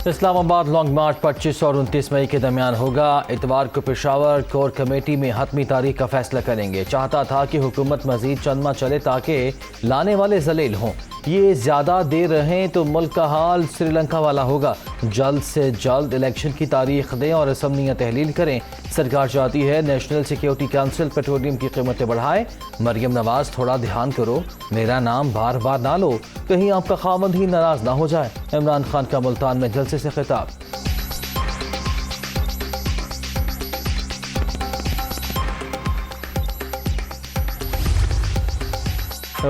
اسلام آباد long march 25 اور 29 مئی کے درمیان ہوگا۔ اتوار کو پشاور کور کمیٹی میں حتمی تاریخ کا فیصلہ کریں گے۔ چاہتا تھا کہ حکومت مزید چند ماہ چلے تاکہ لانے والے ذلیل ہوں۔ یہ زیادہ دیر رہیں تو ملک کا حال سری لنکا والا ہوگا۔ جلد سے جلد الیکشن کی تاریخ دیں اور اسمبلیاں تحلیل کریں۔ سرکار چاہتی ہے نیشنل سیکیورٹی کونسل پیٹرولیم کی قیمتیں بڑھائے۔ مریم نواز تھوڑا دھیان کرو، میرا نام بار بار نہ لو، کہیں آپ کا خاوند ہی ناراض نہ ہو جائے۔ عمران خان کا ملتان میں جلسے سے خطاب۔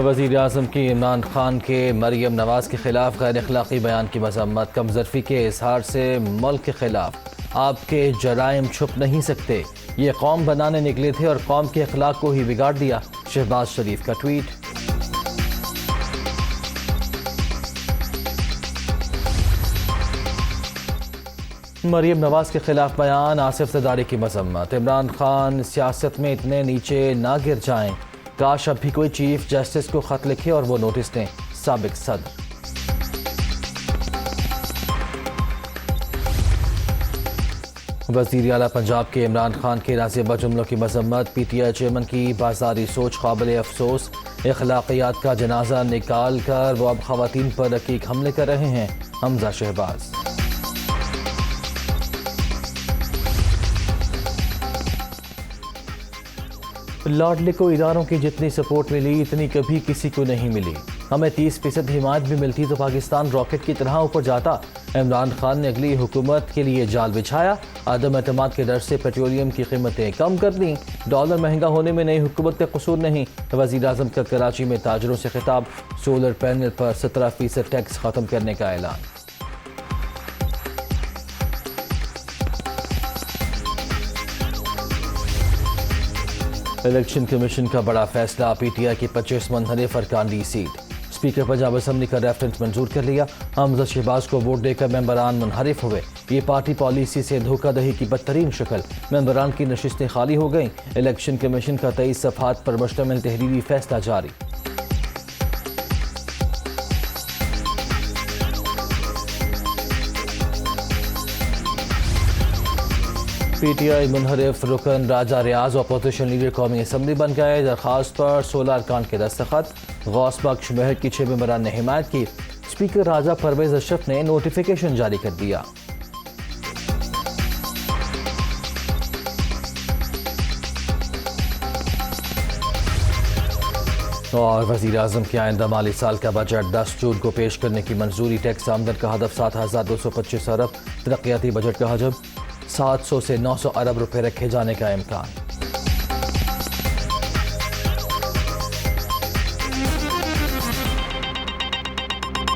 وزیر اعظم کی عمران خان کے مریم نواز کے خلاف غیر اخلاقی بیان کی مذمت۔ کمظرفی کے اظہار سے ملک کے خلاف آپ کے جرائم چھپ نہیں سکتے۔ یہ قوم بنانے نکلے تھے اور قوم کے اخلاق کو ہی بگاڑ دیا۔ شہباز شریف کا ٹویٹ۔ مریم نواز کے خلاف بیان، آصف زرداری کی مذمت۔ عمران خان سیاست میں اتنے نیچے نہ گر جائیں، کاش اب بھی کوئی چیف جسٹس کو خط لکھے اور وہ نوٹس دیں۔ سابق صدر۔ وزیر اعلیٰ پنجاب کے عمران خان کے نازیبہ جملوں کی مذمت۔ پی ٹی آئی چیئرمین کی بازاری سوچ قابل افسوس۔ اخلاقیات کا جنازہ نکال کر وہ اب خواتین پر رقیق حملے کر رہے ہیں۔ حمزہ شہباز۔ لاڈلے کو اداروں کی جتنی سپورٹ ملی اتنی کبھی کسی کو نہیں ملی۔ ہمیں 30% حمایت بھی ملتی تو پاکستان راکٹ کی طرح اوپر جاتا۔ عمران خان نے اگلی حکومت کے لیے جال بچھایا۔ عدم اعتماد کے ڈر سے پیٹرولیم کی قیمتیں کم کر دیں۔ ڈالر مہنگا ہونے میں نئی حکومت کا قصور نہیں۔ وزیر اعظم کا کراچی میں تاجروں سے خطاب۔ سولر پینل پر 17% ٹیکس ختم کرنے کا اعلان۔ الیکشن کمیشن کا بڑا فیصلہ، پی ٹی آئی کی 25 منحرف ارکان سیٹ۔ اسپیکر پنجاب اسمبلی کا ریفرنس منظور کر لیا۔ حمزہ شہباز کو ووٹ دے کر ممبران منحرف ہوئے۔ یہ پارٹی پالیسی سے دھوکہ دہی کی بدترین شکل۔ ممبران کی نشستیں خالی ہو گئیں۔ الیکشن کمیشن کا 23 صفحات پر مشتمل تحریری فیصلہ جاری۔ پی ٹی آئی منحرف رکن راجہ ریاض اپوزیشن لیڈر قومی اسمبلی بن گئے۔ درخواست پر 16 ارکان کے دستخط۔ غوث بخش مہر کی 6 ممبران نے حمایت کی۔ اسپیکر راجہ پرویز اشرف نے نوٹیفیکیشن جاری کر دیا۔ اور وزیر اعظم کے آئندہ مالی سال کا بجٹ 10 جون کو پیش کرنے کی منظوری۔ ٹیکس آمدن کا ہدف 7,225 ارب، ترقیاتی بجٹ کا حجم 700 سے 900 ارب روپے رکھے جانے کا امکان۔